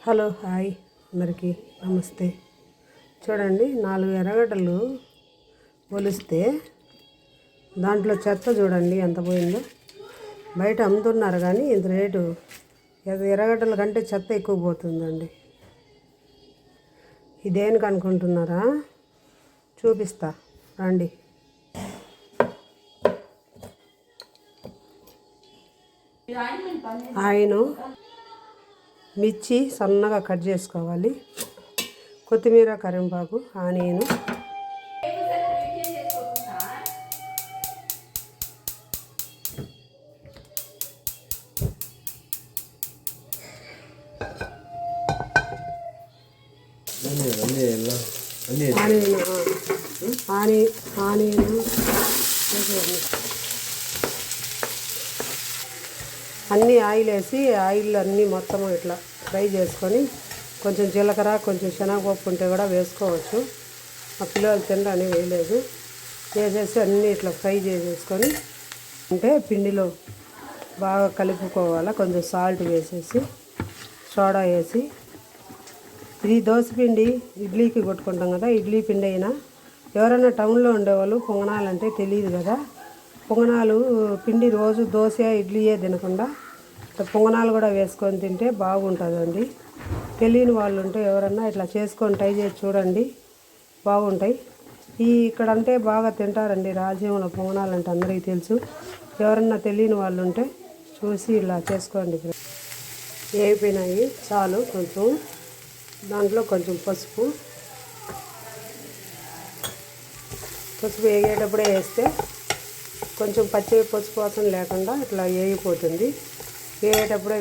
Hello hi అందరికీ నమస్తే. చూడండి 4 ఎర్రగడ్డలు ఒలిస్తే దాంట్లో చెత్త చూడండి ఎంత పోయిందో. బయట అమ్ముతున్నారు కానీ ఇంత రేటు ఎర్రగడ్డల కంటే చెత్త ఎక్కువ పోతుందండి. ఇదేనికి అనుకుంటున్నారా? చూపిస్తా రండి. ఆయిను మిర్చి సన్నగా కట్ చేసుకోవాలి, కొత్తిమీర కరివేపాకు ఆనియన్, ఆనియన్ అన్నీ ఆయిల్ వేసి ఆయిల్ అన్నీ మొత్తం ఇట్లా ఫ్రై చేసుకొని కొంచెం జీలకర్ర కొంచెం శనగపప్పు ఉంటే కూడా వేసుకోవచ్చు. మా పిల్లలు తినడానికి వేయలేదు. వేసేసి అన్నీ ఇట్లా ఫ్రై చేసేసుకొని అంటే పిండిలో బాగా కలుపుకోవాలి. కొంచెం సాల్ట్ వేసేసి సోడా వేసి, ఇది దోశపిండి ఇడ్లీకి కొట్టుకుంటాం కదా, ఇడ్లీ పిండి అయినా ఎవరైనా టౌన్లో ఉండేవాళ్ళు పొంగనాలంటే తెలియదు కదా, పొంగనాలు పిండి రోజు దోశ ఇడ్లీయే తినకుండా పొంగనాలు కూడా వేసుకొని తింటే బాగుంటుందండి. తెలియని వాళ్ళు ఉంటే ఎవరన్నా ఇట్లా చేసుకొని ట్రై చేసి చూడండి, బాగుంటాయి. ఇక్కడంటే బాగా తింటారండి రాజ్యంలో పొంగనాలు అంటే అందరికీ తెలుసు. ఎవరన్నా తెలియని వాళ్ళు ఉంటే చూసి ఇలా చేసుకోండి. వేగిపోయినాయి చాలు. కొంచెం దాంట్లో కొంచెం పసుపు వేగేటప్పుడే వేస్తే కొంచెం పసుపు వాసన లేకుండా ఇట్లా వేగిపోతుంది. వేగేటప్పుడే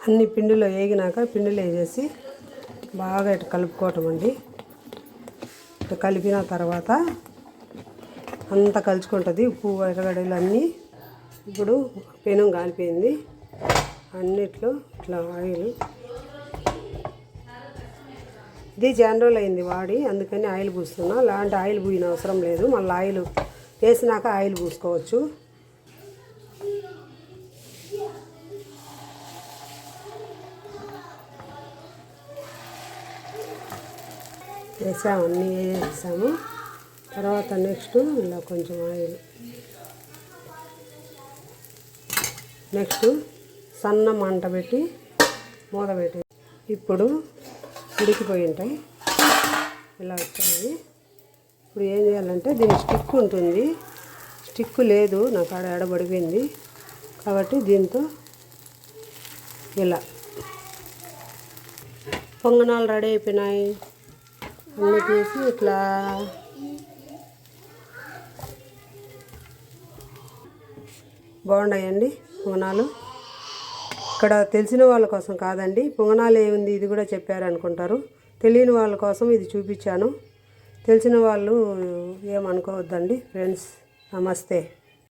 అన్ని పిండిలో వేగినాక పిండిలో వేసేసి బాగా ఇట్లా కలుపుకోవటం అండి. ఇట్లా కలిపిన తర్వాత అంతా కలుసుకుంటుంది ఉప్పు ఎర్రగడ్డలు అన్నీ. ఇప్పుడు పెనం కాలిపోయింది, అన్నిట్లో ఇట్లా ఆయిల్. ఇది జనరల్ అయింది వాడి, అందుకని ఆయిల్ పూస్తున్నా. అలాంటి ఆయిల్ పూయిన అవసరం లేదు, మళ్ళీ ఆయిల్ వేసినాక ఆయిల్ పూసుకోవచ్చు. వేసాము, అన్నీ వేసాము. తర్వాత నెక్స్ట్ ఇలా కొంచెం ఆయిల్, నెక్స్ట్ సన్న మంట పెట్టి మూత పెట్టి, ఇప్పుడు ఉడికిపోయి ఉంటాయి ఇలా వచ్చాయి. ఇప్పుడు ఏం చేయాలంటే దీని స్టిక్ ఉంటుంది, స్టిక్ లేదు నాకు ఆడ ఎడబడిపోయింది కాబట్టి దీంతో ఇలా పొంగనాలు రెడీ అయిపోయినాయి. అన్నీ తీసి ఇట్లా బాగున్నాయండి పొంగనాలు. ఇక్కడ తెలిసిన వాళ్ళ కోసం కాదండి, పొంగనాలు ఏముంది ఇది కూడా చెప్పారు అనుకుంటారు. తెలియని వాళ్ళ కోసం ఇది చూపించాను. తెలిసిన వాళ్ళు ఏమనుకోవద్దండి ఫ్రెండ్స్. నమస్తే.